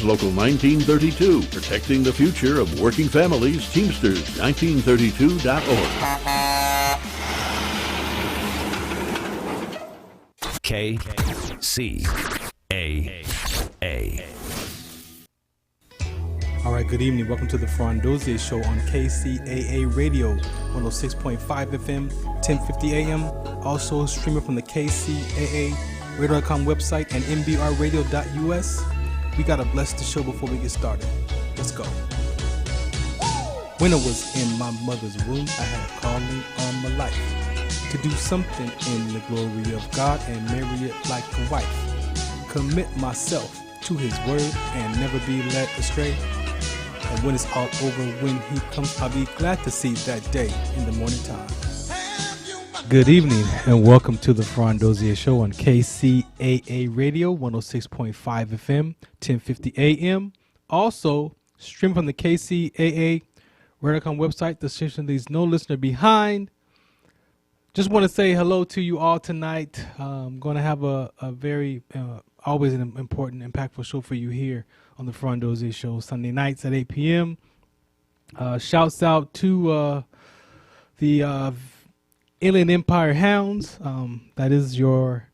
Local 1932, protecting the future of working families, Teamsters, 1932.org. KCAA. All right, good evening. Welcome to the Farron Dozier Show on KCAA Radio, 106.5 FM, 1050 AM. Also streaming from the KCAA Radio.com website and MBRradio.us. We got to bless the show before we get started. Let's go. When I was in my mother's womb, I had a calling on my life to do something in the glory of God and marry it like a wife. Commit myself to his word and never be led astray. And when it's all over, when he comes, I'll be glad to see that day in the morning time. Good evening and welcome to the Farron Dozier Show on KCAA Radio, 106.5 FM, 1050 AM. Also, stream from the KCAA Radio.com website. The station leaves no listener behind. Just want to say hello to you all tonight. I'm going to have a very, always an important, impactful show for you here on the Farron Dozier Show, Sunday nights at 8 p.m. Shouts out to the Inland Empire Hounds. That is your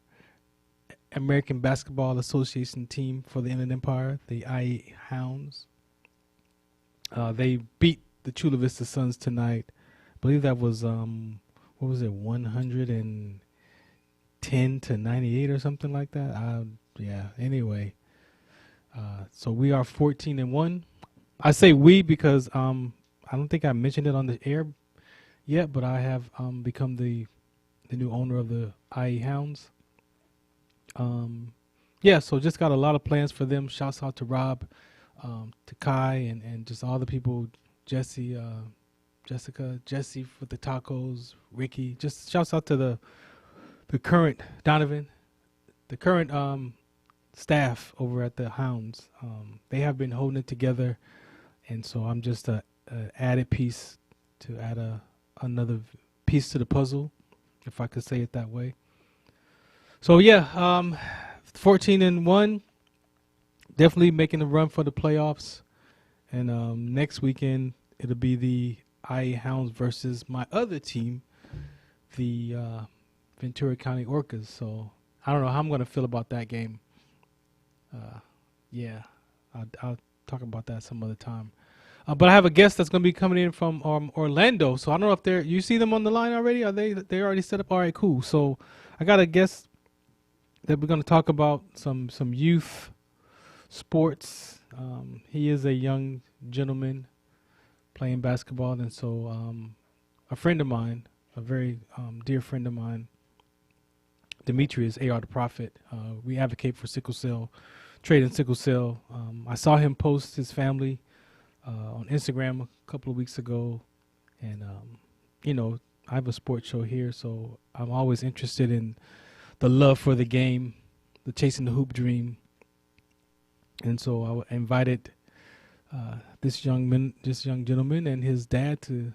American Basketball Association team for the Inland Empire, the IE Hounds. They beat the Chula Vista Suns tonight. I believe that was, 110 to 98 or something like that. Anyway. So we are 14-1. I say we because I don't think I mentioned it on the air yet, but I have become the new owner of the IE Hounds. So just got a lot of plans for them. Shouts out to Rob, to Kai, and just all the people, Jesse, Jessica, Jesse with the tacos, Ricky. Just shouts out to the current Donovan, the current staff over at the Hounds. They have been holding it together, and so I'm just a added piece to add another piece to the puzzle, if I could say it that way. So 14-1, definitely making a run for the playoffs, and next weekend it'll be the IE Hounds versus my other team, the Ventura County Orcas. So I don't know how I'm going to feel about that game. I'll talk about that some other time. But I have a guest that's going to be coming in from Orlando. So I don't know if you see them on the line already. Are they already set up? All right, cool. So I got a guest that we're going to talk about some youth sports. He is a young gentleman playing basketball, and so a friend of mine, a very dear friend of mine, Demetrius A.R. the Prophet. We advocate for sickle cell, trade in sickle cell. I saw him post his family on Instagram a couple of weeks ago, and I have a sports show here, so I'm always interested in the love for the game, the chasing the hoop dream, and so I invited this young gentleman and his dad to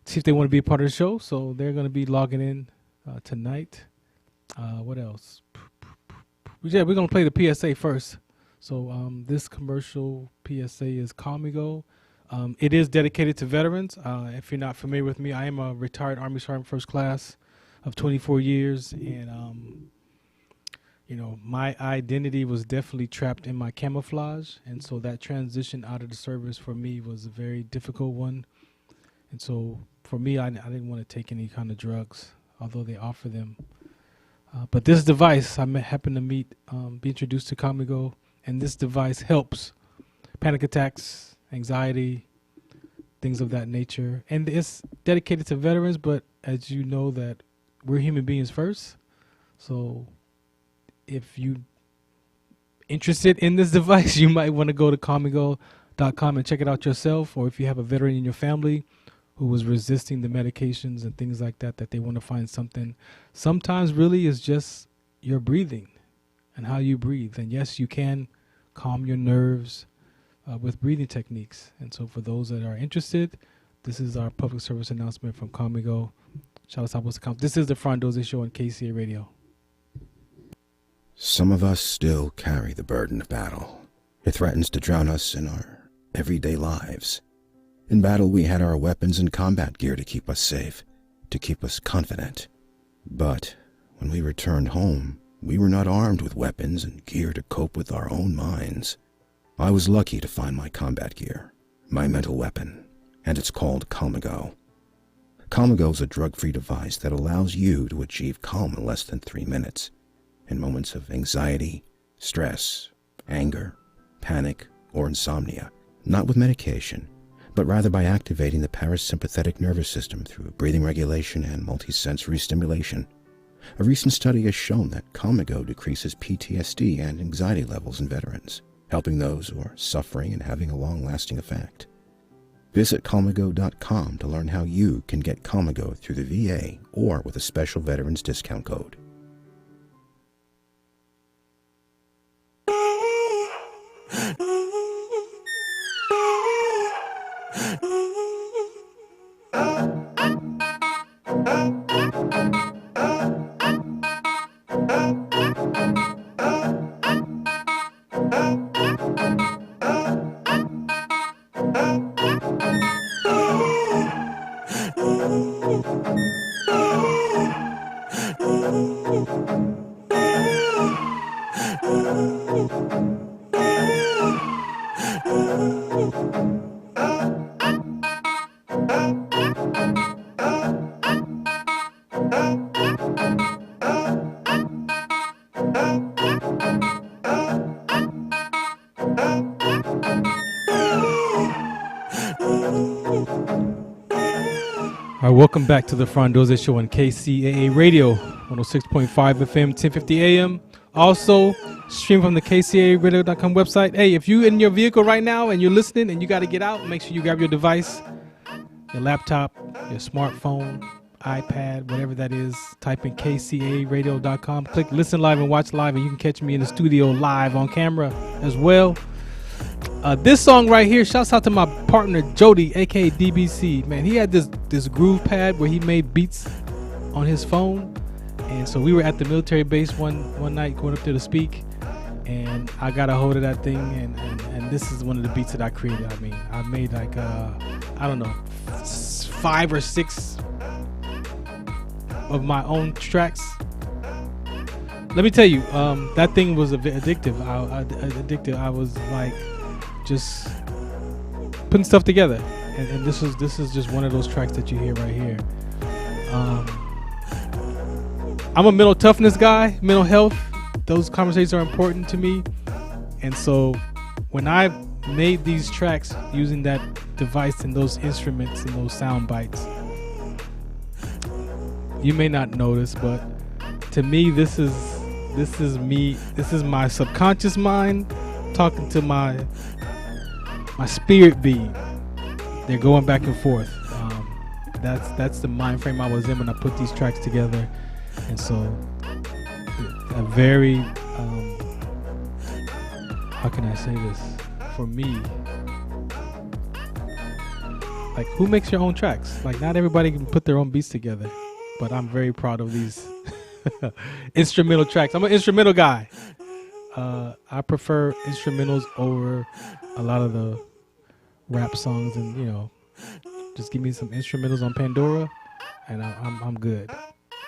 see if they want to be a part of the show. So they're going to be logging in tonight. What else? We're going to play the PSA first. So this commercial PSA is Call Me Go. It is dedicated to veterans. If you're not familiar with me, I am a retired Army Sergeant First Class of 24 years. And, my identity was definitely trapped in my camouflage. And so that transition out of the service for me was a very difficult one. And so for me, I didn't want to take any kind of drugs, although they offer them. But this device, I happened to be introduced to Call Me Go. And this device helps panic attacks, anxiety, things of that nature. And it's dedicated to veterans, but as you know that we're human beings first. So if you interested in this device, you might want to go to callmego.com and check it out yourself. Or if you have a veteran in your family who was resisting the medications and things like that they want to find something. Sometimes really is just your breathing and how you breathe. And yes, you can calm your nerves with breathing techniques. And so for those that are interested, this is our public service announcement from Call Me Go. Shout out to Council. This is the Farron Dozier Show on KCA Radio. Some of us still carry the burden of battle, It threatens to drown us in our everyday lives. In battle, we had our weapons and combat gear to keep us safe, to keep us confident. But when we returned home, we were not armed with weapons and gear to cope with our own minds. I was lucky to find my combat gear, my mental weapon, and it's called Calmago. Calmago is a drug-free device that allows you to achieve calm in less than 3 minutes, in moments of anxiety, stress, anger, panic, or insomnia, not with medication, but rather by activating the parasympathetic nervous system through breathing regulation and multisensory stimulation. A recent study has shown that Calmago decreases PTSD and anxiety levels in veterans, helping those who are suffering and having a long-lasting effect. Visit Calmago.com to learn how you can get Calmago through the VA or with a special veterans discount code. All right, welcome back to the Farron Dozier Show on KCAA Radio, 106.5 FM, 1050 AM. Also, stream from the KCAAradio.com website. Hey, if you're in your vehicle right now and you're listening and you got to get out, make sure you grab your device, your laptop, your smartphone, iPad, whatever that is. Type in KCAAradio.com. Click listen live and watch live, and you can catch me in the studio live on camera as well. This song right here, shouts out to my partner Jody, aka DBC. Man, he had this groove pad where he made beats on his phone, and so we were at the military base one night going up there to speak, and I got a hold of that thing, and this is one of the beats that I created. I mean, I made like I don't know, 5 or 6 of my own tracks. Let me tell you, that thing was addictive. I was like just putting stuff together, and this is just one of those tracks that you hear right here. I'm a mental toughness guy, mental health. Those conversations are important to me, and so when I made these tracks using that device and those instruments and those sound bites, you may not notice, but to me, this is me. This is my subconscious mind talking to my spirit being. They're going back and forth. That's the mind frame I was in when I put these tracks together, and so a very how can I say this? For me, like, who makes your own tracks? Like, not everybody can put their own beats together, but I'm very proud of these instrumental tracks. I'm an instrumental guy. I prefer instrumentals over a lot of the rap songs, and just give me some instrumentals on Pandora, and I'm good.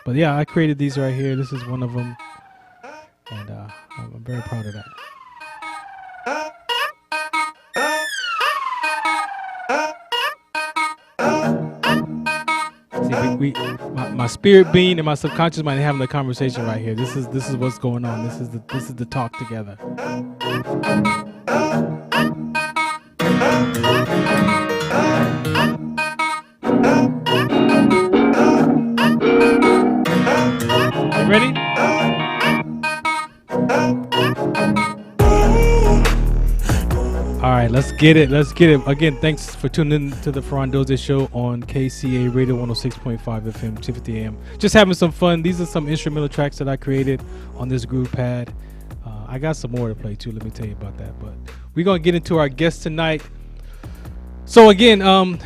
But yeah, I created these right here. This is one of them, and I'm very proud of that. See, my spirit being and my subconscious mind having a conversation right here. This is what's going on. This is the talk together. You ready? All right, let's get it. Again, thanks for tuning in to the Farron Dozier Show on KCA Radio 106.5 FM, 1050 AM. Just having some fun. These are some instrumental tracks that I created on this groove pad. I got some more to play too. Let me tell you about that. But we're gonna get into our guest tonight. So again,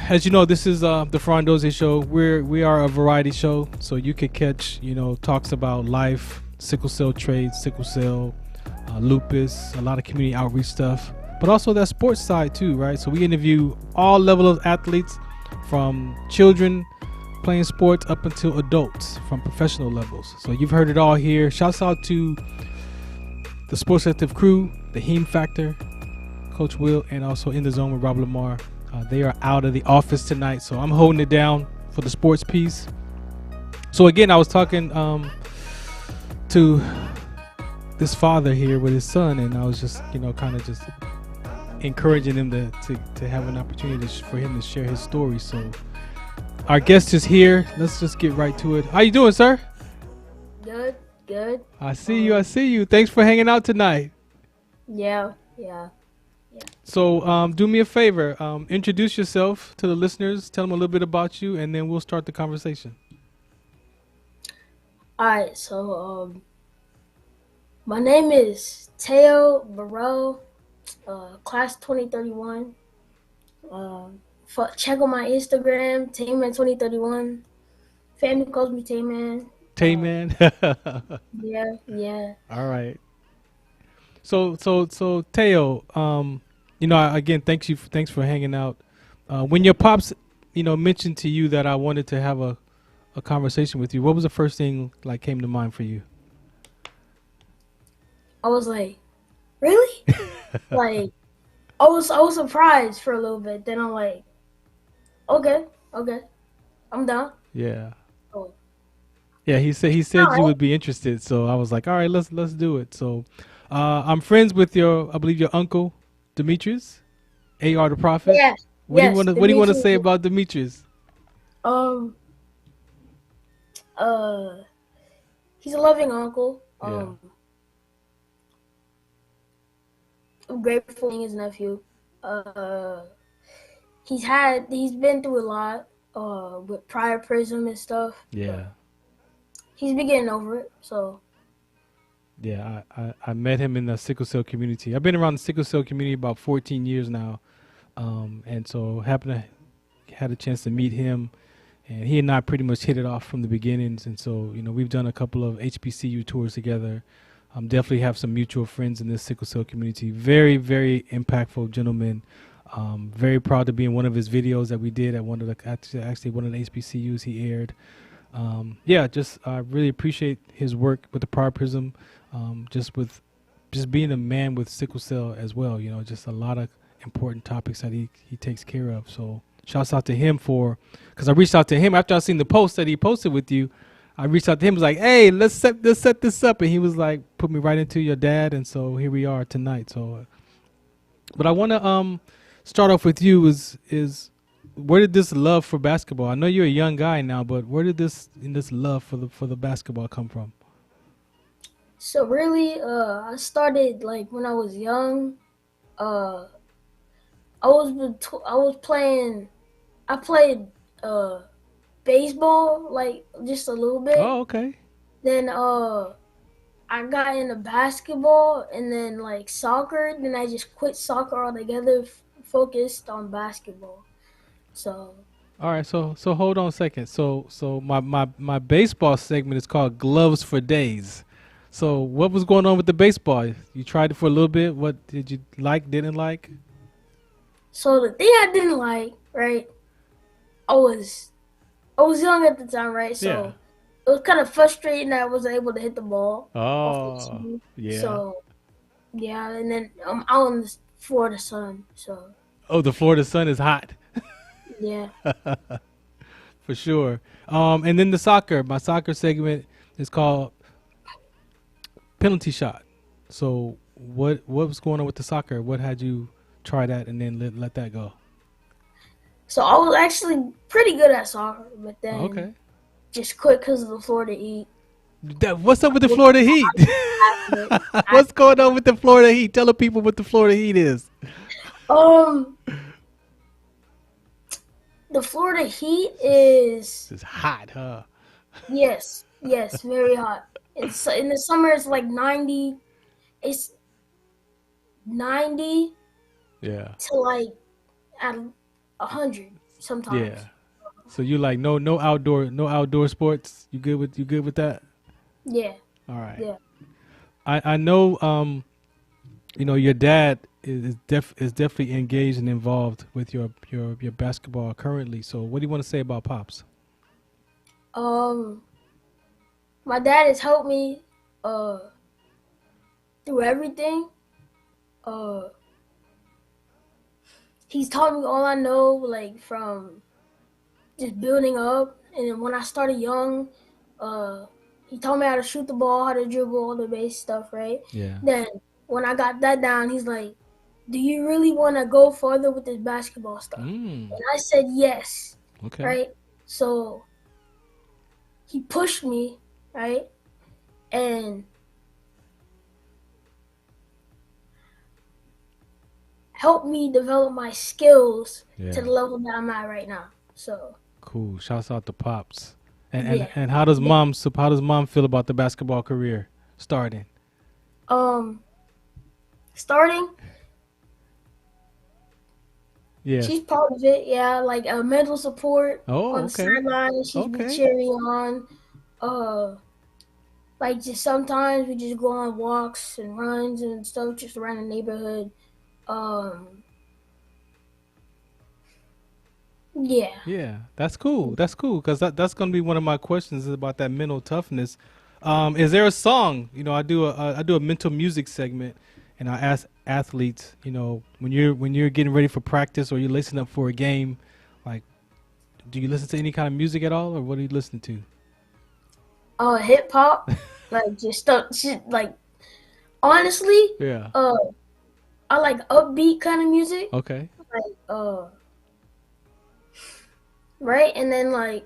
as you know, this is the Farron Dozier Show. We are a variety show, so you could catch talks about life, sickle cell trade, sickle cell, lupus, a lot of community outreach stuff. but also that sports side too, right? So we interview all level of athletes, from children playing sports up until adults from professional levels. So you've heard it all here. Shouts out to the Sports Active crew, the Heme Factor, Coach Will, and also In the Zone with Rob Lamar. They are out of the office tonight, so I'm holding it down for the sports piece. So again, I was talking to this father here with his son, and I was just, kind of just encouraging him to have an opportunity for him to share his story. So our guest is here. Let's just get right to it. How you doing, sir? Good. I see you. Thanks for hanging out tonight. Yeah. So do me a favor. Introduce yourself to the listeners. Tell them a little bit about you, and then we'll start the conversation. All right. So my name is Teo Burrell, class 2031. Check on my Instagram, Tayman2031. Family calls me Tayman. Tayman. Yeah. All right. So Teo, again, thanks for hanging out. When your pops, mentioned to you that I wanted to have a conversation with you, what was the first thing came to mind for you? I was like, really? I was surprised for a little bit. Then I'm like, okay, I'm down. Yeah. Oh. Yeah, he said All you right. would be interested, so I was like, all right, let's do it. So, I'm friends with I believe your uncle, Demetrius, AR the Prophet. Yes. What yes, do you want to Demetrius. say about Demetrius? Um. He's a loving uncle. I'm grateful for being his nephew. He's been through a lot. With prior prison and stuff. Yeah. He's been getting over it. So. Yeah, I met him in the sickle cell community. I've been around the sickle cell community about 14 years now, and so had a chance to meet him, and he and I pretty much hit it off from the beginnings. And so we've done a couple of HBCU tours together. Definitely have some mutual friends in this sickle cell community. Very, very impactful gentleman. Very proud to be in one of his videos that we did at one of the HBCUs he aired. I really appreciate his work with the Prior Prism, just being a man with sickle cell as well. Just a lot of important topics that he takes care of. So shouts out to him because I reached out to him after I seen the post that he posted with you. I reached out to him, was like, hey, let's set this up, and he was like, put me right into your dad, and so here we are tonight. So, but I want to start off with you is where did this love for basketball? I know you're a young guy now, but where did this love for the basketball come from? So really, I started when I was young. I played baseball just a little bit. Oh, okay. Then I got into basketball and then soccer. Then I just quit soccer altogether, focused on basketball. So. All right, so hold on a second. So my baseball segment is called Gloves for Days. So what was going on with the baseball? You tried it for a little bit. What did you like, didn't like? So the thing I didn't like, right? I was young at the time, right? So Yeah. It was kind of frustrating that I wasn't able to hit the ball. Oh, off the tee. yeah. So yeah, and then I'm out in the Florida sun. So. Oh, the Florida sun is hot. Yeah. For sure. And then my soccer segment is called Penalty Shot. So what was going on with the soccer? What had you try that and then let that go? So I was actually pretty good at soccer, but then Okay. just quit because of the Florida Heat. What's up with the Florida Heat? What's going on with the Florida Heat? Tell the people what the Florida Heat is. The Florida Heat is It's hot, huh? yes, very hot. It's in the summer. It's 90. It's 90 Yeah. to at 100 sometimes. Yeah. So you like no outdoor sports? You good with that? Yeah. All right. Yeah. I know your dad is definitely engaged and involved with your basketball currently. So what do you want to say about Pops? Um, my dad has helped me uh through everything. Uh, he's taught me all I know, like from just building up. And then when I started young, uh, he taught me how to shoot the ball, how to dribble, all the base stuff, right? Yeah. Then when I got that down, he's like, "Do you really want to go further with this basketball stuff?" Mm. And I said yes, Okay. right? So he pushed me, right? And helped me develop my skills Yeah. to the level that I'm at right now. So Cool. Shouts out to Pops. yeah. And how does mom feel about the basketball career starting? Starting, Yeah. she's part of it. Yeah, like mental support Oh, on the okay. sideline. She's been Okay. cheering me on. Uh, like just sometimes we just go on walks and runs and stuff just around the neighborhood. Um, yeah. Yeah, that's cool. That's cool because that's gonna be one of my questions is about that mental toughness. Is there a song? You know, I do a mental music segment, and I ask athletes. You know, when you're getting ready for practice or you're listening up for a game, like, do you listen to any kind of music at all, or what are you listening to? Hip hop, like just stuff. Shit, like honestly, Yeah. I like upbeat kind of music. Okay. Like right, and then like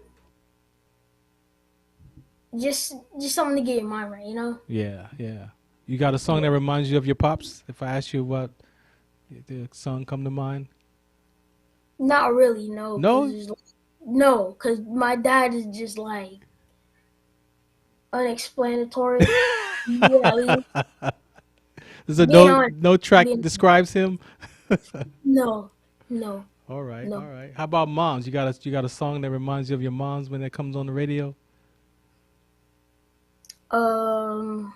just something to get your mind right, you know. Yeah. Yeah. You got a song that reminds you of your pops? If I ask you what the song come to mind? Not really, no. No. No, because my dad is just like unexplanatory. Yeah, There's a being honest, no track being, describes him. no, no, All right, no. all right. How about moms? You got a song that reminds you of your moms when it comes on the radio? Um,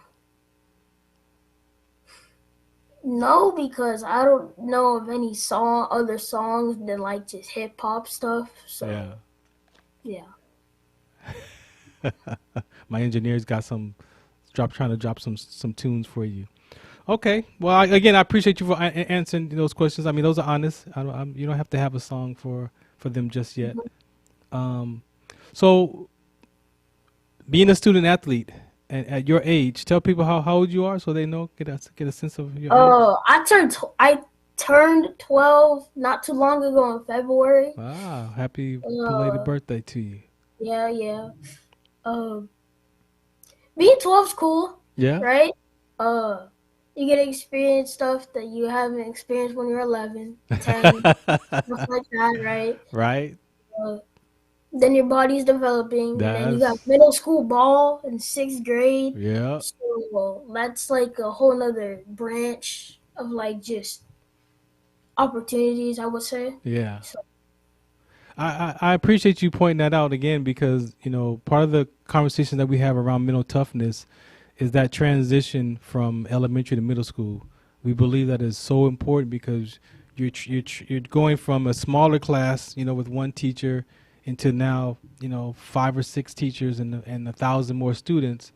no, because I don't know of any other songs than like just hip hop stuff. So yeah. My engineers got trying to drop some tunes for you. Okay. Well, again, I appreciate you for answering those questions. I mean, those are honest. You don't have to have a song for them just yet. So being a student athlete and at your age, tell people how old you are so they know, get a sense of your age. I turned 12 not too long ago in February. Wow, happy belated birthday to you. Yeah. Being 12 is cool. Yeah. Right? You get to experience stuff that you haven't experienced when you're 11, 10, stuff like that, right? Right. Then your body's developing, and then you got That's middle school ball in 6th grade. yeah. So that's like a whole nother branch of like just opportunities, I would say. Yeah. So, I appreciate you pointing that out again because, you know, part of the conversation that we have around mental toughness is that transition from elementary to middle school. We believe that is so important because you're going from a smaller class, you know, with one teacher into now, you know, 5 or 6 teachers and 1,000 more students.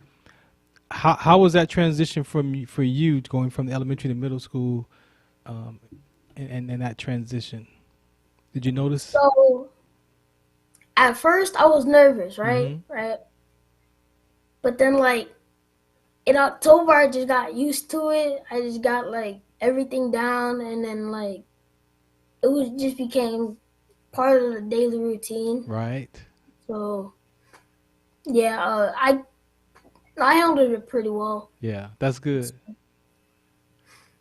How was that transition for you going from the elementary to middle school, and that transition? Did you notice? so at first I was nervous, right? Mm-hmm. Right. But then like in October I just got used to it. I just got like everything down, and then like it was just became part of the daily routine. Right. So yeah, I handled it pretty well. Yeah, that's good.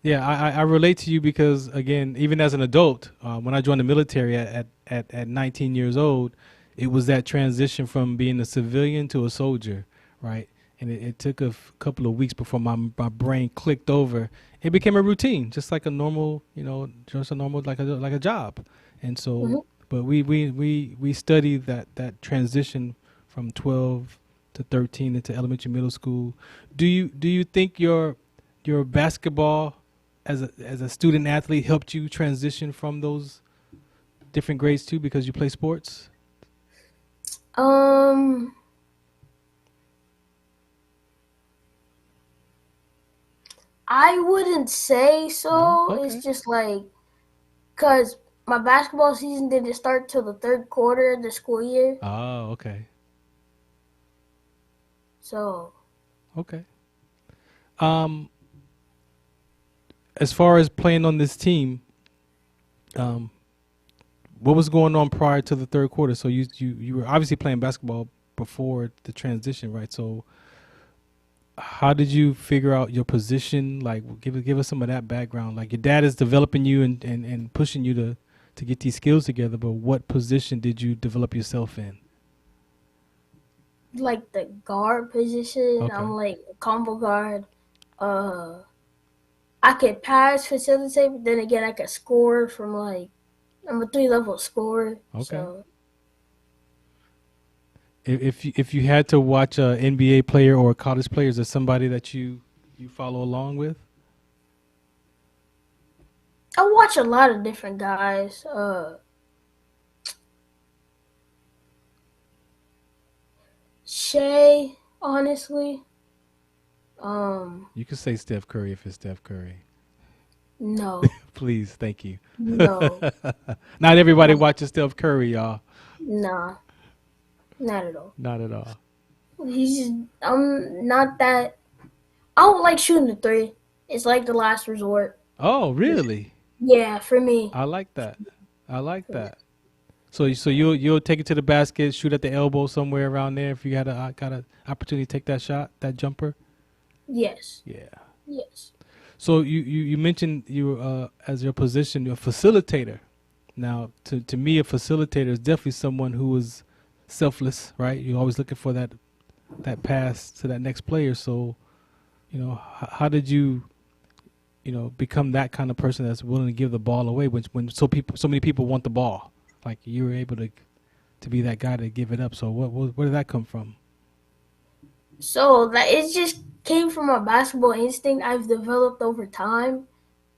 Yeah, I relate to you because again, even as an adult, when I joined the military at 19 years old, it was that transition from being a civilian to a soldier, right? And it took a couple of weeks before my brain clicked over. It became a routine, just like a normal, you know, just a normal like a job. And so, but we studied that transition from 12 to 13 into elementary middle school. Do you think your basketball as a student athlete helped you transition from those different grades too because you play sports? Um, I wouldn't say No? so. Okay. It's just like, cause my basketball season didn't start till the third quarter of the school year. Oh, okay. So, Okay. Um, as far as playing on this team, um, what was going on prior to the third quarter? So you were obviously playing basketball before the transition, right? So how did you figure out your position? Like, give us some of that background. Like, your dad is developing you and pushing you to get these skills together, but what position did you develop yourself in? like the guard position, Okay. I'm like a combo guard. Uh, I could pass, facilitate, but then again, I could score from like I'm a 3 level scorer. Okay. So, If you had to watch a NBA player or a college player, is there somebody that you follow along with? I watch a lot of different guys. Shay, honestly. You can say Steph Curry if it's Steph Curry. No, Please, thank you. no, Not everybody no, watches Steph Curry, y'all. nah, not at all. Not at all. He's just, I'm not that. I don't like shooting the three. It's like the last resort. Oh, really? Yeah, for me. I like that. I like For me. that. So you'll take it to the basket, shoot at the elbow somewhere around there if you got a opportunity to take that shot, that jumper. Yes, Yeah. yes. So you mentioned you as your position, you're a facilitator. Now, to me, a facilitator is definitely someone who is selfless, right? You're always looking for that pass to that next player. So, how did you, become that kind of person that's willing to give the ball away when so many people want the ball? Like, you were able to be that guy to give it up. So where did that come from? So that it just came from a basketball instinct I've developed over time.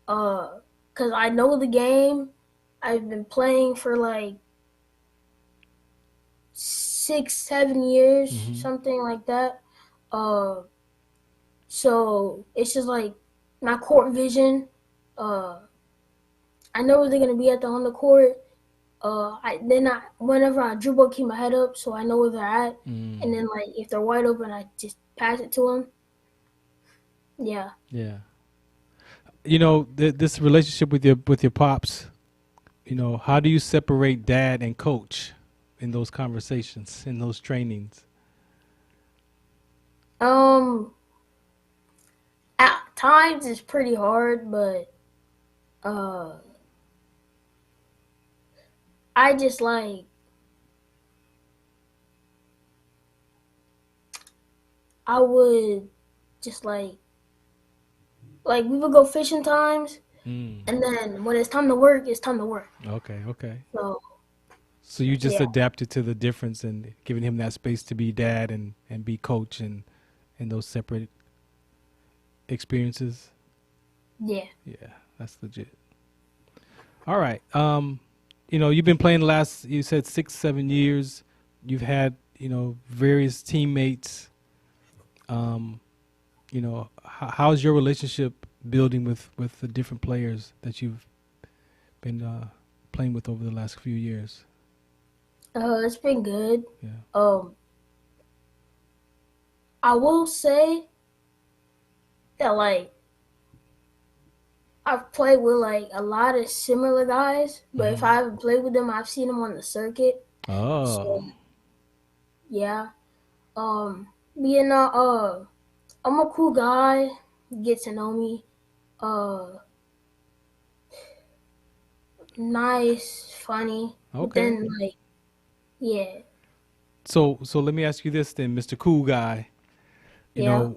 Cause I know the game. I've been playing for like 6, 7 years, Hmm. something like that. Uh, so it's just like my court vision. Uh, I know where they're gonna be on the court. Whenever I dribble, keep my head up so I know where they're at, and Mm, then like if they're wide open, I just pass it to them. Yeah. yeah. This relationship with your pops. How do you separate dad and coach in those conversations, in those trainings? Um, at times it's pretty hard, but uh, I just like I would just like we would go fishing times, Mm, and then when it's time to work, it's time to work. okay, okay. So So you just yeah, adapted to the difference and giving him that space to be dad and be coach and those separate experiences. yeah. Yeah, that's legit. All right. You've been playing the last, you said 6, 7 years. You've had, various teammates. Um, how's your relationship building with the different players that you've been playing with over the last few years? It's been good. Yeah. Um, I will say that like I've played with like a lot of similar guys, but if Hmm. I haven't played with them, I've seen them on the circuit. Oh, So yeah. Being I'm a cool guy. Get to know me. Uh, nice, funny. But okay. then like yeah, So let me ask you this then, Mr. Cool Guy. yeah.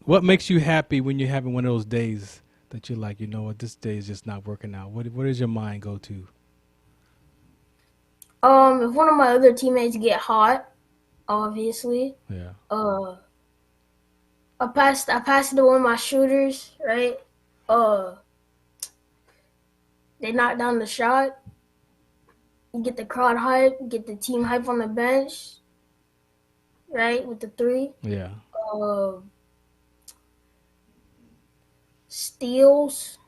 What makes you happy when you're having one of those days that you're like, what, this day is just not working out? What does your mind go to? If one of my other teammates get hot, obviously. Yeah. Uh, I passed it to one of my shooters, right? Uh, they knocked down the shot. You get the crowd hype, get the team hype on the bench, right? With the three. Yeah. Uh, steals,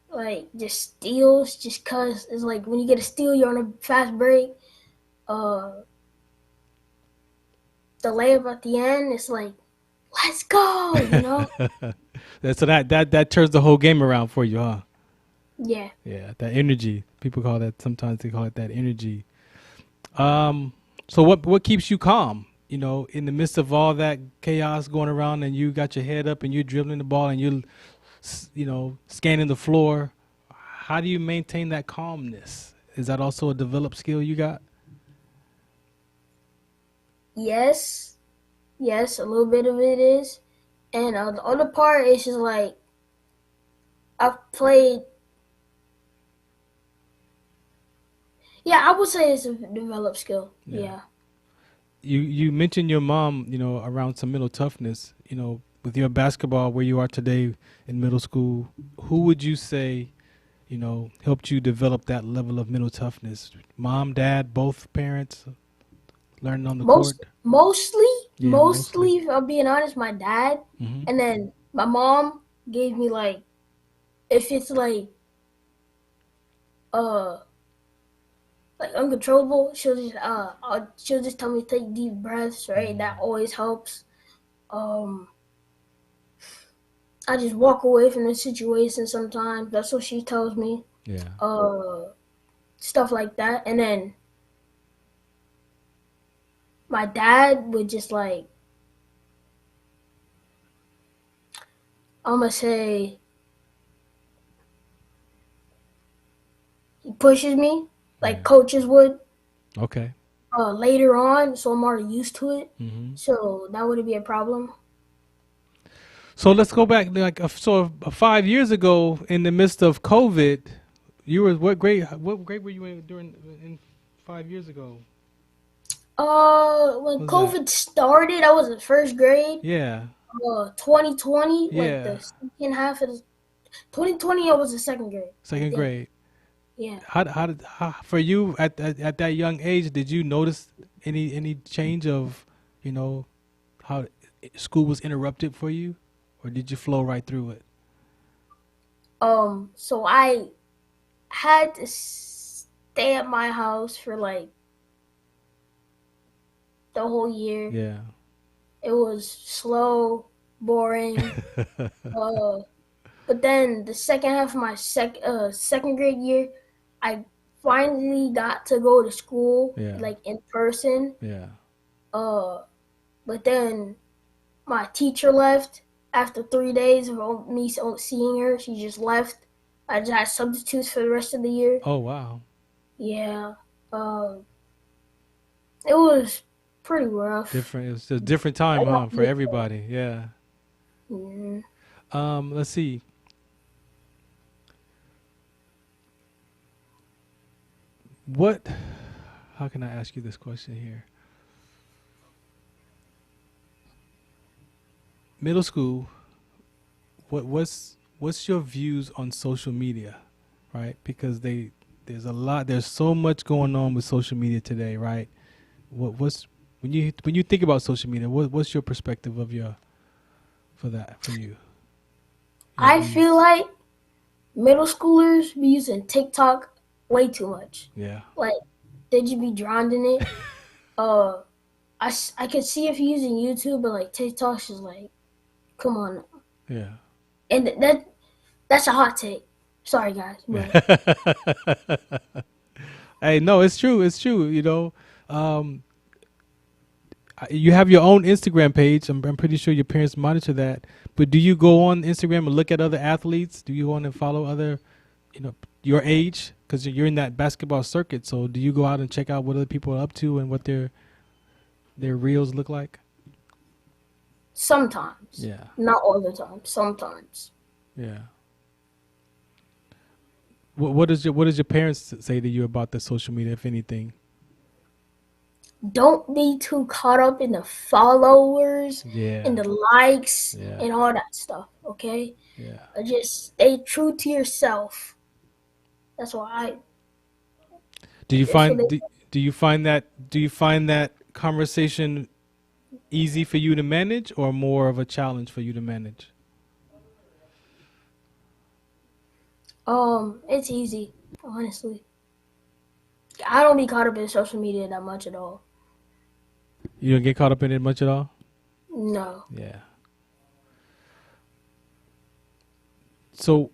like just steals, just cause it's like when you get a steal, you're on a fast break. Uh, the layup at the end, it's like, let's go, you know? So that turns the whole game around for you, huh? Yeah. Yeah, that energy. People call that, sometimes they call it that energy. So what keeps you calm? You know, in the midst of all that chaos going around, and you got your head up and you're dribbling the ball and you're scanning the floor. How do you maintain that calmness? Is that also a developed skill you got? Yes. Yes, a little bit of it is. And the other part is just like, I've played. Yeah, I would say it's a developed skill. Yeah. You mentioned your mom, around some mental toughness, with your basketball where you are today in middle school. Who would you say, helped you develop that level of mental toughness? Mom, dad, both parents, learning on the court? Mostly, Yeah, mostly, if I'm being honest, my dad. Mm-hmm. And then my mom gave me like, if it's like uncontrollable, she'll just tell me to take deep breaths, right? That always helps. I just walk away from the situation sometimes. That's what she tells me. Yeah. Stuff like that. And then my dad would just like, I'm gonna say, he pushes me like coaches would. Okay. Later on, so I'm already used to it. Mm-hmm. So that wouldn't be a problem. So let's go back, 5 years ago, in the midst of COVID, you were what grade? What grade were you in 5 years ago? When COVID started, I was in first grade. Yeah. 2020, Yeah. like the second half of 2020, I was in second grade. Second grade. Yeah. How for you at that young age, did you notice any change of, how school was interrupted for you, or did you flow right through it? So I had to stay at my house for like the whole year. Yeah. It was slow, boring. But then the second half of my second grade year, I finally got to go to school, like in person. Yeah. But then my teacher left after 3 days of me seeing her. She just left. I just had substitutes for the rest of the year. Oh, wow. Yeah. It was pretty rough. Different. It was a different time, huh, for everybody. Yeah. Mm-hmm. Let's see. How can I ask you this question here? Middle school, what's your views on social media, right? Because there's so much going on with social media today, right? When you think about social media, what's your perspective for you? I feel like middle schoolers be using TikTok way too much. Yeah. Like, they just be drowned in it. I could see if you're using YouTube, but like TikTok's just like, come on now. Yeah. And that's a hot take. Sorry, guys. Hey, no, it's true. It's true. You have your own Instagram page. I'm pretty sure your parents monitor that. But do you go on Instagram and look at other athletes? Do you want to follow other, your age? Because you're in that basketball circuit. So do you go out and check out what other people are up to and what their reels look like? Sometimes. Yeah. Not all the time. Sometimes. Yeah. What does your parents say to you about the social media, if anything? don't be too caught up in the followers Yeah. and the likes Yeah. and all that stuff, okay? Yeah. Just stay true to yourself. That's why Do you that's what find they do you find that conversation easy for you to manage or more of a challenge for you to manage? it's easy, honestly. I don't be caught up in social media that much at all. You don't get caught up in it much at all? No. Yeah. So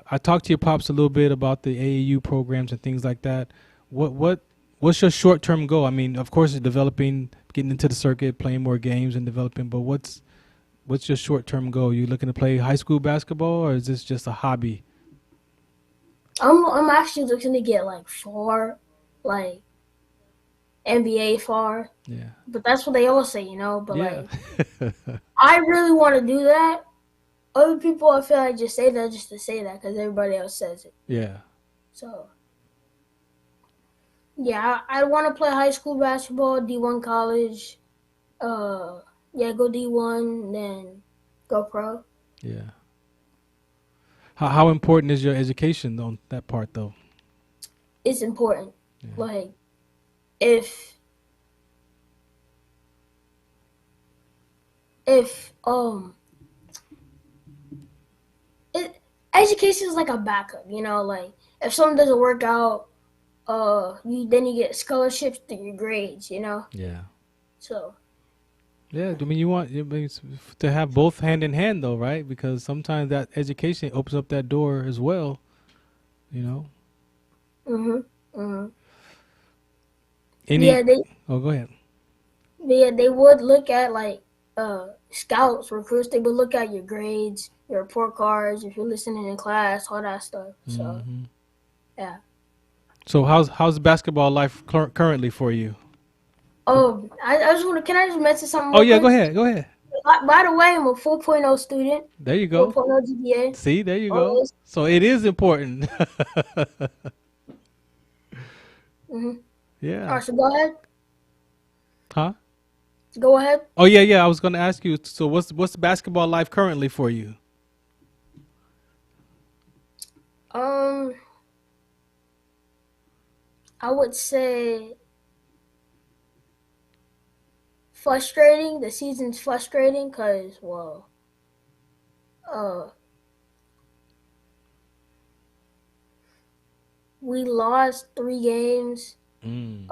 I talked to your pops a little bit about the AAU programs and things like that. What's your short term goal? I mean, of course, it's developing, getting into the circuit, playing more games, and developing. But what's your short term goal? You looking to play high school basketball, or is this just a hobby? I'm actually looking to get like far, like NBA far. Yeah. But that's what they all say, you know. But Yeah. like, I really want to do that. Other people, I feel like just say that just to say that because everybody else says it. Yeah. So, yeah, I want to play high school basketball, D1 college. Yeah, go D1, then go pro. Yeah. How important is your education on that part, though? It's important. Yeah. Like, if education is like a backup, you know. Like, if something doesn't work out, then you get scholarships through your grades, you know. Yeah. So. Yeah, I mean, you want to have both hand in hand, though, right? Because sometimes that education opens up that door as well, you know. Yeah, Oh, go ahead. they would look at like scouts, recruits. They would look at your grades, your report cards, if you're listening in class, all that stuff. So, yeah. So how's basketball life currently for you? Oh, I just want to. Can I just mention something? Oh yeah, quick? go ahead. By the way, I'm a 4.0 student. There you go. 4.0 GPA. See, there you go. Always. So it is important. Yeah. All right, so go ahead. Huh? Go ahead. Oh yeah. I was going to ask you. So what's basketball life currently for you? I would say frustrating. The season's frustrating because, well, we lost 3 games. We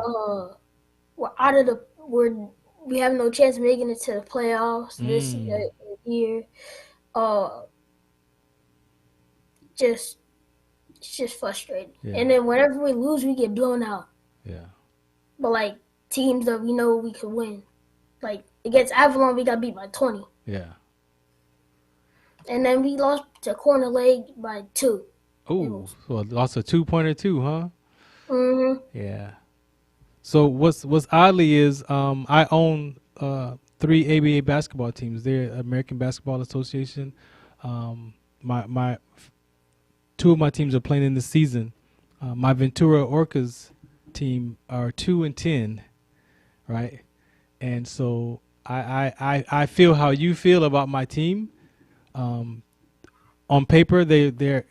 have no chance of making it to the playoffs this year. It's just frustrating. Yeah. And then whenever we lose, we get blown out. Yeah. But like teams that we know we could win, like against Avalon, we got beat by 20. Yeah. And then we lost to Corner Lake by 2. Oh, so lost a 2-pointer too, huh? Yeah. So what's oddly is I own 3 ABA basketball teams. They're American Basketball Association. My 2 of my teams are playing in the season. My Ventura Orcas team are 2-10, right? And so I feel how you feel about my team. On paper, they're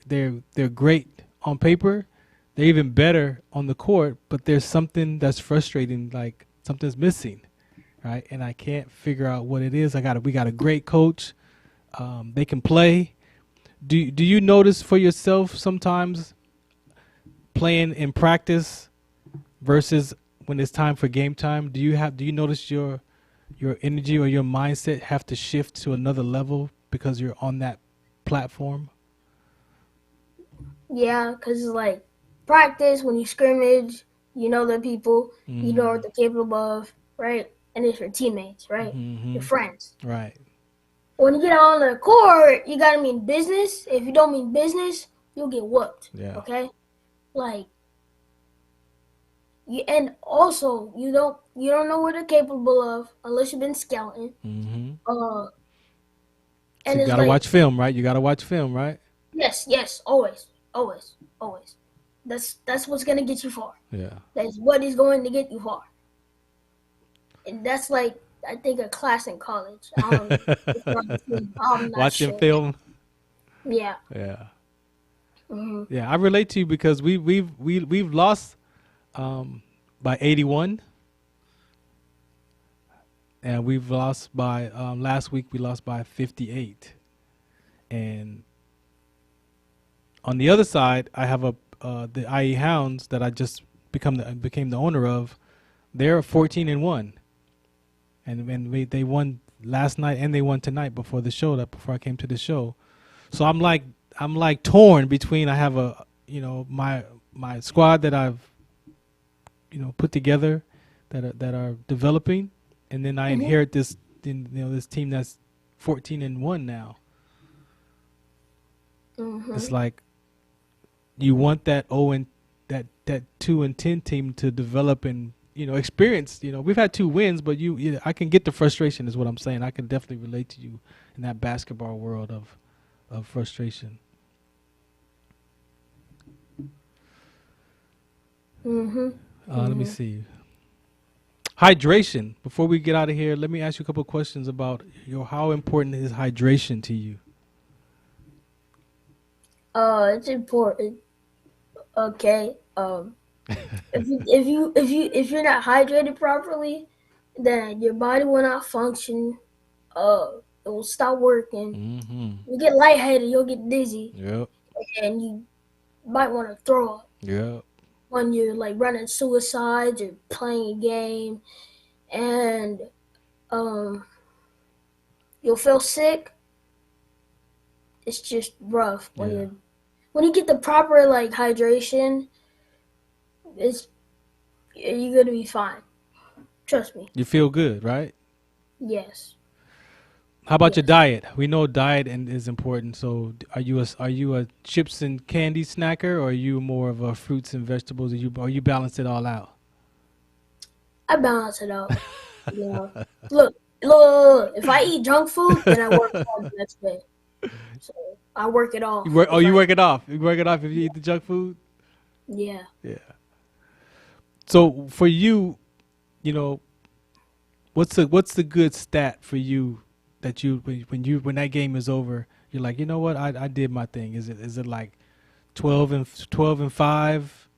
great on paper. They're even better on the court, but there's something that's frustrating, like something's missing, right? And I can't figure out what it is. We got a great coach. They can play. Do you notice for yourself sometimes playing in practice versus when it's time for game time? Do you notice your energy or your mindset have to shift to another level because you're on that platform? Yeah, because it's like practice, when you scrimmage, you know the people, you know what they're capable of, right? And it's your teammates, right? Your friends. Right. When you get on the court, you gotta mean business. If you don't mean business, you'll get whooped. Yeah. Okay? Like, and also you don't know what they're capable of unless you've been scouting. So And you it's gotta like, watch film, right? You gotta watch film, right? yes, always. That's what's gonna get you far. Yeah. That's what is going to get you far. And that's like I think a class in college. I don't know. It's not the same. I'm not Watching sure. film. Yeah. Yeah. Hmm. Yeah, I relate to you because we've lost by 81, and we've lost by last week we lost by 58. And on the other side, I have the IE Hounds that I just became the owner of. They're 14-1, and they won last night and they won tonight before I came to the show. So I'm like torn between. I have my squad that I've put together that are developing, and then I inherit this this team that's 14-1 now. It's like you want that that 2-10 team to develop and experience. We've had 2 wins, but I can get the frustration is what I'm saying. I can definitely relate to you in that basketball world of frustration. Let me see. Hydration. Before we get out of here, let me ask you a couple of questions about how important is hydration to you? It's important. Okay. If you're not hydrated properly, then your body will not function. It will stop working. Mm-hmm. You get lightheaded. You'll get dizzy, Yep. and you might want to throw up Yep. when you're like running suicides or playing a game, and you'll feel sick. It's just rough when you get the proper like hydration. You're gonna be fine. Trust me. You feel good, right? Yes. How about your Yes. diet? We know diet is important. So, are you a chips and candy snacker, or are you more of a fruits and vegetables? Or you balance it all out? I balance it out. You know. Look. If I eat junk food, then I work hard the next day. So I work it off. You work it off. You work it off if you eat the junk food. Yeah. Yeah. So for you, what's the good stat for you that when that game is over, you're like, you know what, I did my thing. Is it like 12-5,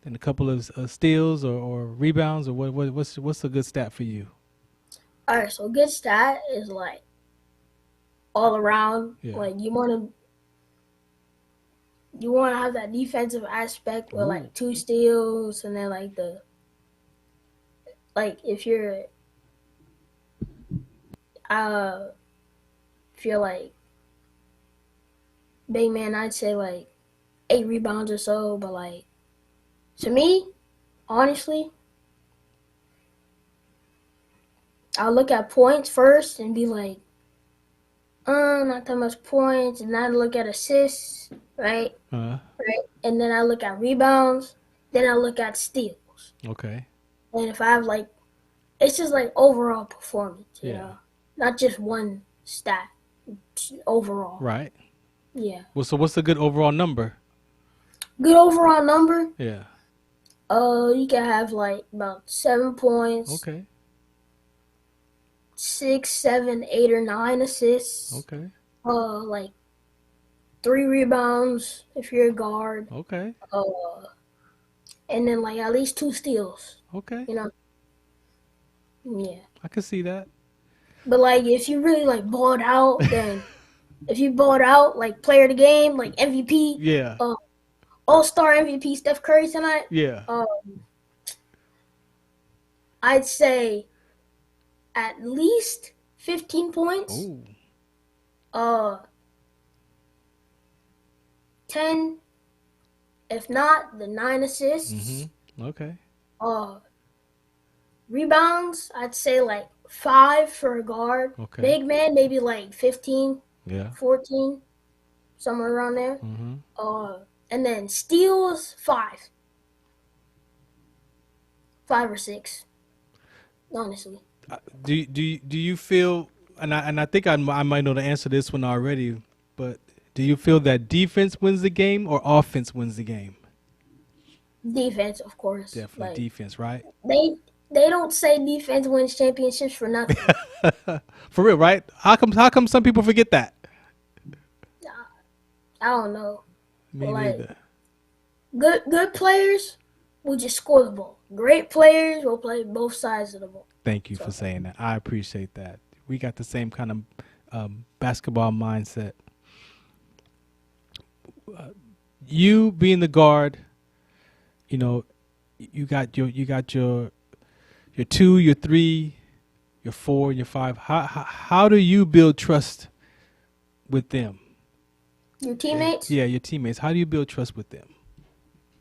and a couple of steals or rebounds, or what's a good stat for you? All right. So good stat is like all around. Yeah. Like you want to have that defensive aspect with like 2 steals, and then if you're if you're like big man, I'd say like 8 rebounds or so. But like to me, honestly, I'll look at points first and be like, not that much points, and then I look at assists, right? Right. And then I look at rebounds, then I look at steals. Okay. And if I have like, it's just like overall performance, you Yeah. know, not just one stat, overall. Right. Yeah. Well, so what's a good overall number? Good overall number. Yeah. You can have like about 7 points. Okay. 6, 7, 8, or 9 assists. Okay. Like 3 rebounds if you're a guard. Okay. And then like at least 2 steals. Okay. You know. Yeah. I can see that. But like if you really like balled out, then if you balled out like player of the game, like MVP, Yeah. All-Star MVP Steph Curry tonight, Yeah. I'd say at least 15 points. Ooh. 10, if not the 9 assists. Mm-hmm. Okay. Rebounds, I'd say like 5 for a guard. Okay. Big man, maybe like 15, Yeah. 14, somewhere around there. Mm-hmm. And then steals, 5. 5 or 6, honestly. Do you feel, and I think I might know the answer to this one already, but do you feel that defense wins the game or offense wins the game? Defense, of course. Definitely Like, defense, right? they don't say defense wins championships for nothing. For real, right? How come some people forget that? I don't know. Me But, like, neither. good players will just score the ball. Great players will play both sides of the ball. Thank you for saying that. I appreciate that. We got the same kind of basketball mindset. You being the guard, you know, you got your 2, your 3, your 4, and your 5. How do you build trust with them? Your teammates? Yeah, your teammates. How do you build trust with them?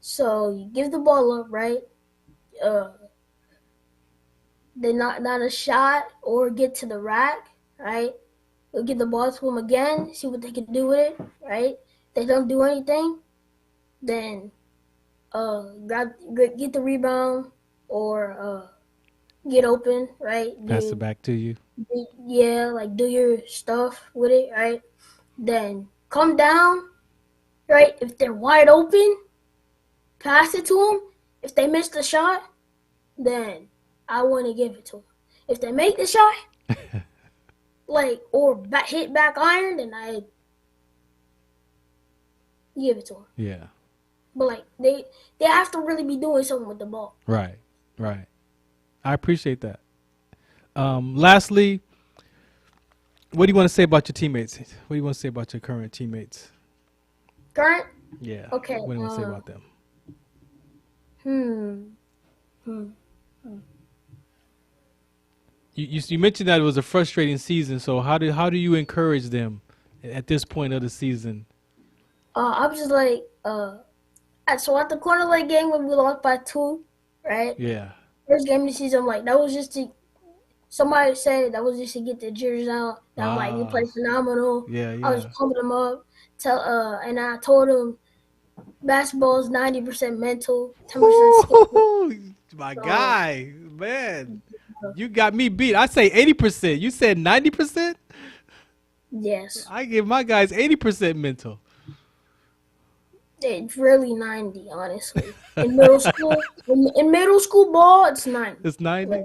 So you give the ball up, right? They knock down a shot or get to the rack, right? We'll get the ball to them again, see what they can do with it, right? If they don't do anything, then get the rebound or get open, right? Pass it back to you. Like do your stuff with it, right? Then come down, right? If they're wide open, pass it to them. If they miss the shot, then I want to give it to them. If they make the shot, hit back iron, then I give it to them. Yeah. But like they have to really be doing something with the ball. Right. I appreciate that. Lastly, what do you want to say about your teammates? What do you want to say about your current teammates? Current? Yeah. Okay. What do you want to say about them? You mentioned that it was a frustrating season. So how do you encourage them at this point of the season? I'm just like so at the corner leg game when we lost by 2, right? Yeah. First game of the season, I'm like, that was just to. Somebody said that was just to get the jitters out. I'm like, you played phenomenal. Yeah. I was pumping them up. And I told them basketball is 90% mental, 10% skill. My guy, man, you got me beat. I say 80%. You said 90%? Yes. I give my guys 80% mental. It's really 90, honestly. In middle school ball, it's 90. It's 90? Like,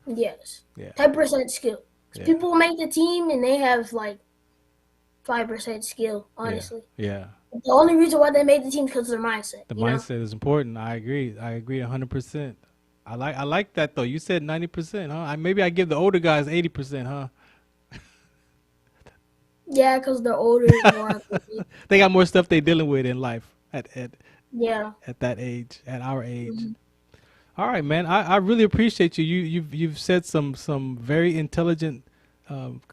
yes. Yeah. 10% skill. Yeah. People make the team and they have like 5% skill, honestly. Yeah. The only reason why they made the team is because of their mindset. The mindset is important. I agree 100%. I like that though. You said 90%, huh? Maybe I give the older guys 80%, huh? Yeah, because they're older. More they got more stuff they dealing with in life at that age, at our age. Mm-hmm. All right, man. I really appreciate you. You've said some very intelligent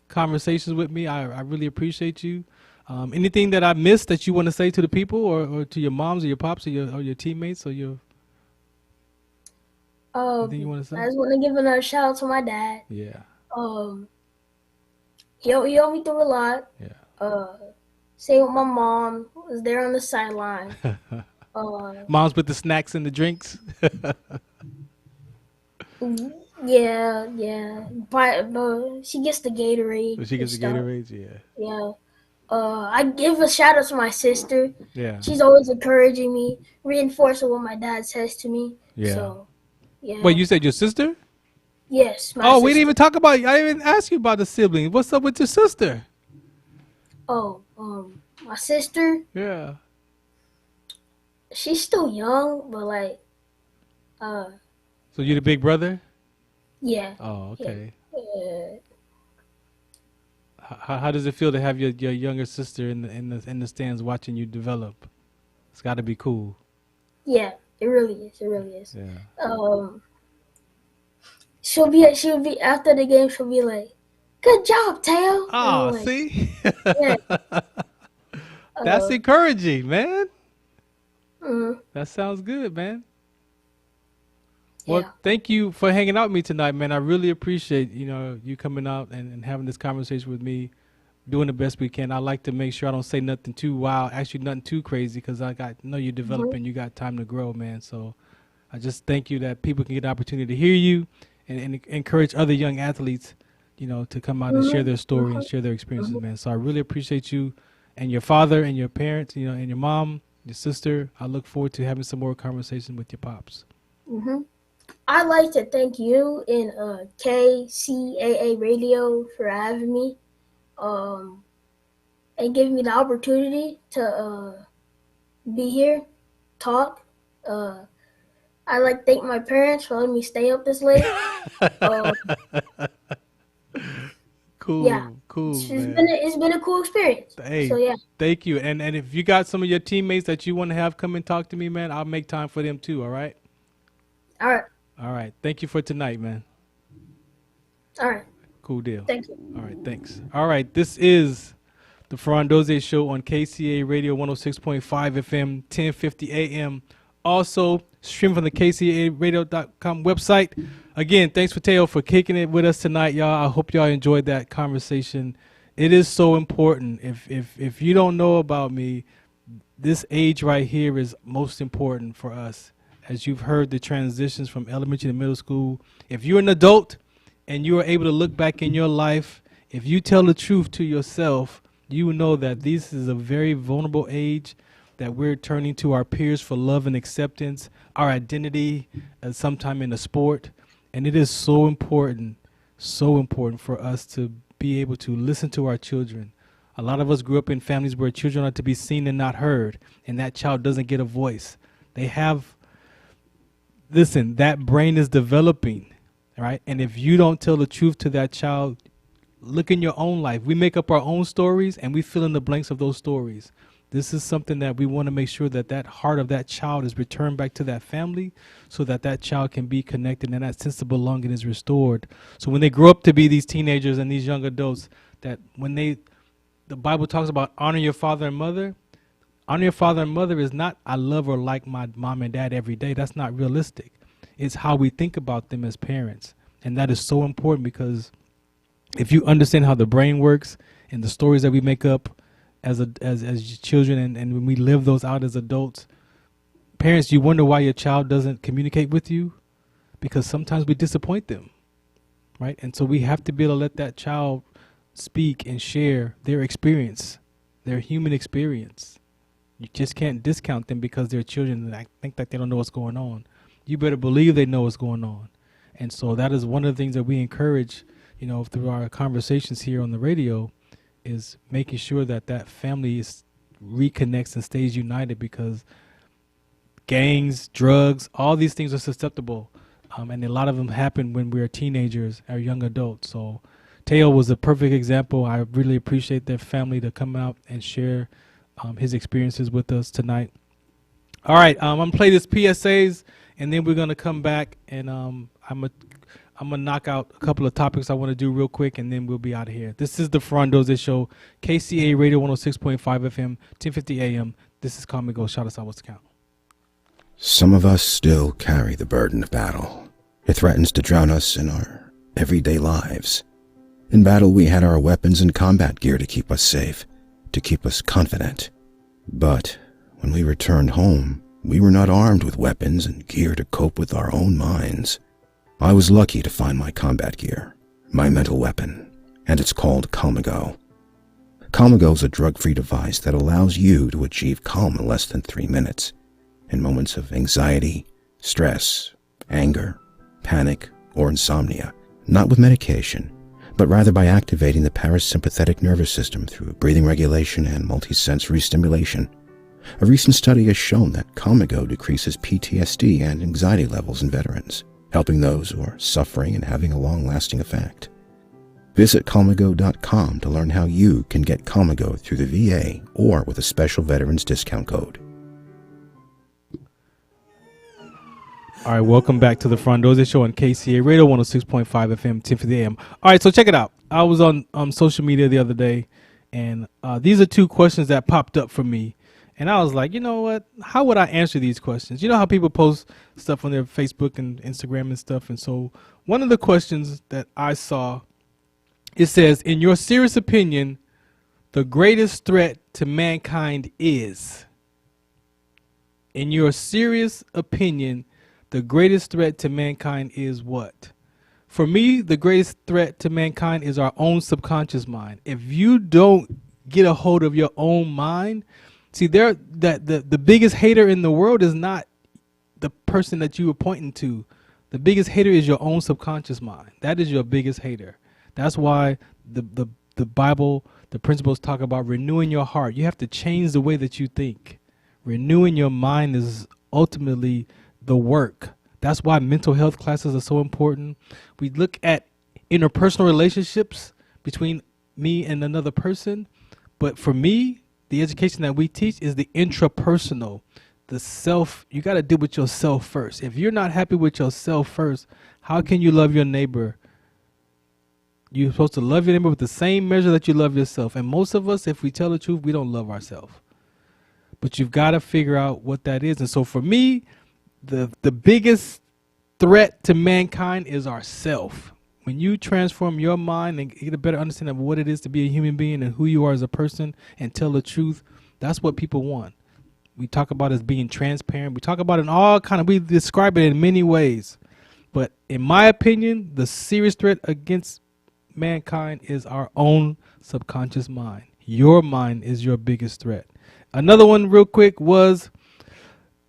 conversations with me. I really appreciate you. Anything that I missed that you want to say to the people or to your moms or your pops or your teammates or your anything you want to say? I just want to give another shout out to my dad. Yeah. He helped me through a lot. Yeah. Same with my mom. Was there on the sideline. Moms with the snacks and the drinks. Yeah. But she gets the Gatorade. She gets the Gatorades, yeah. Yeah. I give a shout out to my sister. Yeah. She's always encouraging me, reinforcing what my dad says to me. Yeah. So, yeah. Wait, you said your sister? Yes. We didn't even talk about. I didn't even ask you about the siblings. What's up with your sister? Oh, my sister. Yeah. She's still young, but like. So you're the big brother? Yeah. Oh, okay. Yeah. How does it feel to have your younger sister in the stands watching you develop? It's got to be cool. Yeah, it really is. It really is. Yeah. She'll be after the game. She'll be like, "Good job, Teo." Oh, like, see. Yeah. That's encouraging, man. Mm-hmm. That sounds good, man. Well, yeah. Thank you for hanging out with me tonight, man. I really appreciate, you coming out and having this conversation with me, doing the best we can. I like to make sure I don't say nothing too wild, actually nothing too crazy, because I know you're developing, you got time to grow, man. So I just thank you that people can get the opportunity to hear you and encourage other young athletes, to come out and share their story and share their experiences, man. So I really appreciate you and your father and your parents, and your mom, your sister. I look forward to having some more conversations with your pops. Mm-hmm. I'd like to thank you and KCAA Radio for having me, um, and giving me the opportunity to be here, talk. Uh, I'd like to thank my parents for letting me stay up this late. Um, Cool, yeah, cool, man. it's been a cool experience. So Hey, yeah, thank you. And if you got some of your teammates that you want to have come and talk to me, man, I'll make time for them too. All right. all right, All right. Thank you for tonight, man. all right. Cool deal. Thank you. All right. Thanks. All right. This is the Farron Dozier Show on KCA Radio 106.5 FM, 1050 AM. Also, stream from the KCARadio.com website. Again, thanks for Teo for kicking it with us tonight, y'all. I hope y'all enjoyed that conversation. It is so important. If you don't know about me, this age right here is most important for us. As you've heard the transitions from elementary to middle school, if you're an adult and you are able to look back in your life, if you tell the truth to yourself, you know that this is a very vulnerable age, that we're turning to our peers for love and acceptance, our identity, sometime in a sport. And it is so important for us to be able to listen to our children. A lot of us grew up in families where children are to be seen and not heard, and that child doesn't get a voice. Listen, that brain is developing, right? And if you don't tell the truth to that child, look in your own life. We make up our own stories and we fill in the blanks of those stories. This is something that we want to make sure that that heart of that child is returned back to that family so that that child can be connected and that sense of belonging is restored. So when they grow up to be these teenagers and these young adults, that when the Bible talks about honor your father and mother is not I love or like my mom and dad every day. That's not realistic. It's how we think about them as parents. And that is so important because if you understand how the brain works and the stories that we make up as children and when we live those out as adults, parents, you wonder why your child doesn't communicate with you, because sometimes we disappoint them, right? And so we have to be able to let that child speak and share their experience, their human experience. You just can't discount them because they're children and I think that they don't know what's going on. You better believe they know what's going on. And so that is one of the things that we encourage, through our conversations here on the radio, is making sure that that family reconnects and stays united, because gangs, drugs, all these things are susceptible. And a lot of them happen when we're teenagers or young adults. So Teo was a perfect example. I really appreciate their family to come out and share his experiences with us tonight. All right, I'm going to play this PSAs, and then we're going to come back, and I'm going to knock out a couple of topics I want to do real quick, and then we'll be out of here. This is the Farron Dozier Show, KCA Radio 106.5 FM, 1050 AM. This is Call Me Go. Shout us out. What's the count? Some of us still carry the burden of battle. It threatens to drown us in our everyday lives. In battle, we had our weapons and combat gear to keep us safe, to keep us confident. But when we returned home, we were not armed with weapons and gear to cope with our own minds. I was lucky to find my combat gear, my mental weapon, and it's called Calmago. Calmago is a drug-free device that allows you to achieve calm in less than 3 minutes in moments of anxiety, stress, anger, panic, or insomnia, not with medication, but rather by activating the parasympathetic nervous system through breathing regulation and multisensory stimulation. A recent study has shown that Calmago decreases PTSD and anxiety levels in veterans, helping those who are suffering and having a long-lasting effect. Visit Calmago.com to learn how you can get Calmago through the VA or with a special veterans discount code. All right, welcome back to the Farron Dozier Show on KCA Radio 106.5 FM, 1050 AM. All right, so check it out. I was on social media the other day, and these are two questions that popped up for me. And I was like, you know what? How would I answer these questions? You know how people post stuff on their Facebook and Instagram and stuff? And so one of the questions that I saw, it says, in your serious opinion, the greatest threat to mankind is? In your serious opinion, the greatest threat to mankind is what? For me, the greatest threat to mankind is our own subconscious mind. If you don't get a hold of your own mind, see, the biggest hater in the world is not the person that you were pointing to. The biggest hater is your own subconscious mind. That is your biggest hater. That's why the Bible, the principles talk about renewing your heart. You have to change the way that you think. Renewing your mind is ultimately the work. That's why mental health classes are so important. We look at interpersonal relationships between me and another person. But for me, the education that we teach is the intrapersonal, the self. You got to deal with yourself first. If you're not happy with yourself first, how can you love your neighbor? You're supposed to love your neighbor with the same measure that you love yourself. And most of us, if we tell the truth, we don't love ourselves. But you've got to figure out what that is. And so for me, the biggest threat to mankind is ourself. When you transform your mind and get a better understanding of what it is to be a human being and who you are as a person and tell the truth, that's what people want. We talk about as being transparent. We talk about it in all kind of, we describe it in many ways. But in my opinion, the serious threat against mankind is our own subconscious mind. Your mind is your biggest threat. Another one real quick was,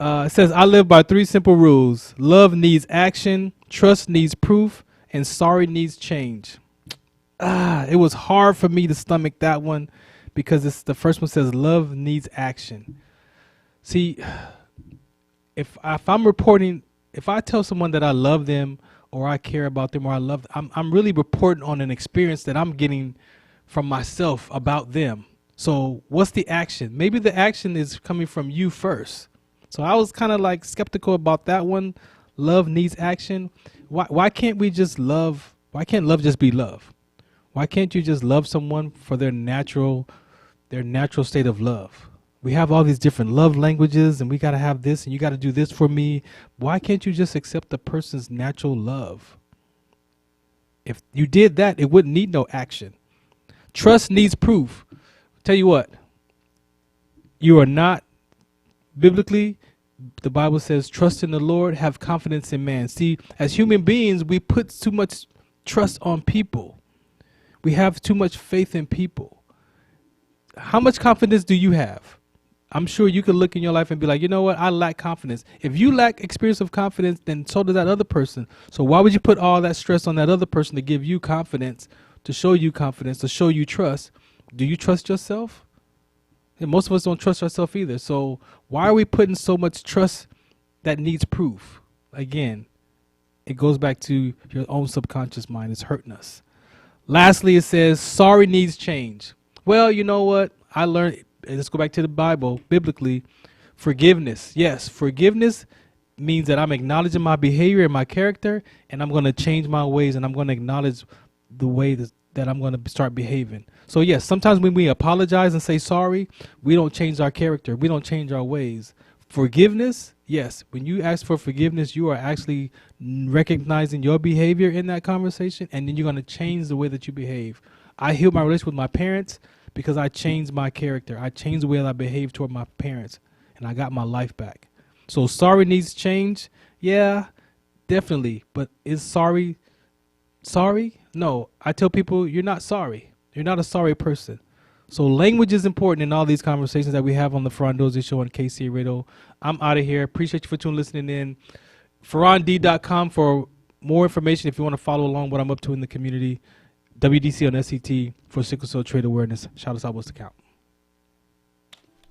it says, I live by 3 simple rules. Love needs action, trust needs proof, and sorry needs change. It was hard for me to stomach that one because it's the first one says love needs action. See, if I'm reporting, if I tell someone that I love them or I care about them or I love them, I'm really reporting on an experience that I'm getting from myself about them. So what's the action? Maybe the action is coming from you first. So I was kind of like skeptical about that one. Love needs action. Why can't we just love? Why can't love just be love? Why can't you just love someone for their natural state of love? We have all these different love languages and we got to have this and you got to do this for me. Why can't you just accept the person's natural love? If you did that, it wouldn't need no action. Trust needs proof. Tell you what, you are not biblically, the Bible says, trust in the Lord, have confidence in man. See, as human beings, we put too much trust on people. We have too much faith in people. How much confidence do you have? I'm sure you could look in your life and be like, you know what? I lack confidence. If you lack experience of confidence, then so does that other person. So why would you put all that stress on that other person to give you confidence, to show you confidence, to show you trust? Do you trust yourself? And most of us don't trust ourselves either. So why are we putting so much trust that needs proof? Again, it goes back to your own subconscious mind. It's hurting us. Lastly, it says, sorry needs change. Well, you know what? I learned, let's go back to the Bible, biblically, forgiveness. Yes, forgiveness means that I'm acknowledging my behavior and my character, and I'm going to change my ways, and I'm going to acknowledge the way that I'm going to start behaving. So yes, sometimes when we apologize and say sorry, we don't change our character. We don't change our ways. Forgiveness, yes. When you ask for forgiveness, you are actually recognizing your behavior in that conversation, and then you're going to change the way that you behave. I healed my relationship with my parents because I changed my character. I changed the way that I behave toward my parents, and I got my life back. So sorry needs change. Yeah, definitely. But is sorry? No, I tell people you're not sorry. You're not a sorry person. So language is important in all these conversations that we have on the Farron Dozier Show on KC Radio. I'm out of here. Appreciate you for listening in. FarronD.com for more information if you want to follow along what I'm up to in the community. WDC on SCT for sickle cell trait awareness. Shout us out, what's the count?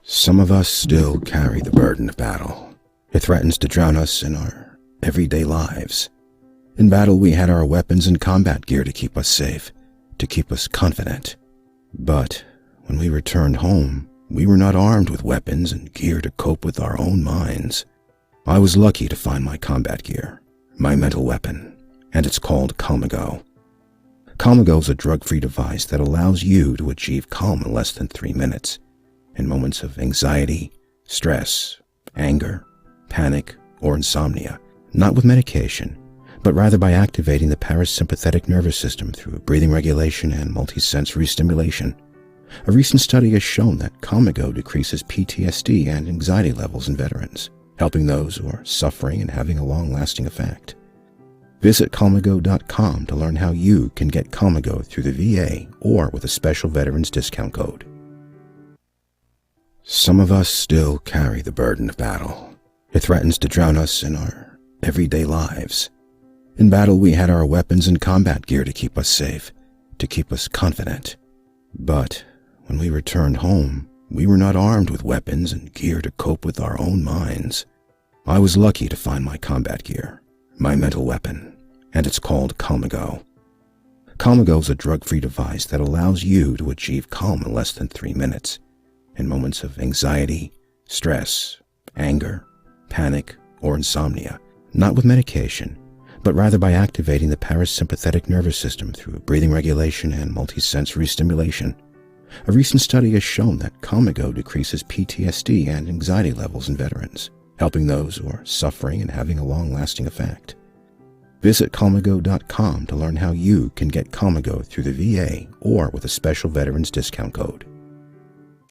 Some of us still carry the burden of battle. It threatens to drown us in our everyday lives. In battle, we had our weapons and combat gear to keep us safe, to keep us confident. But when we returned home, we were not armed with weapons and gear to cope with our own minds. I was lucky to find my combat gear, my mental weapon, and it's called Calmago. Calmago is a drug-free device that allows you to achieve calm in less than 3 minutes in moments of anxiety, stress, anger, panic, or insomnia, not with medication, but rather by activating the parasympathetic nervous system through breathing regulation and multisensory stimulation. A recent study has shown that Calmago decreases PTSD and anxiety levels in veterans, helping those who are suffering and having a long-lasting effect. Visit Calmago.com to learn how you can get Calmago through the VA or with a special veterans discount code. Some of us still carry the burden of battle. It threatens to drown us in our everyday lives. In battle, we had our weapons and combat gear to keep us safe, to keep us confident. But when we returned home, we were not armed with weapons and gear to cope with our own minds. I was lucky to find my combat gear, my mental weapon, and it's called Calmago. Calmago is a drug-free device that allows you to achieve calm in less than 3 minutes in moments of anxiety, stress, anger, panic, or insomnia, not with medication, but rather by activating the parasympathetic nervous system through breathing regulation and multisensory stimulation. A recent study has shown that Calmago decreases PTSD and anxiety levels in veterans, helping those who are suffering and having a long-lasting effect. Visit Calmago.com to learn how you can get Calmago through the VA or with a special veterans discount code.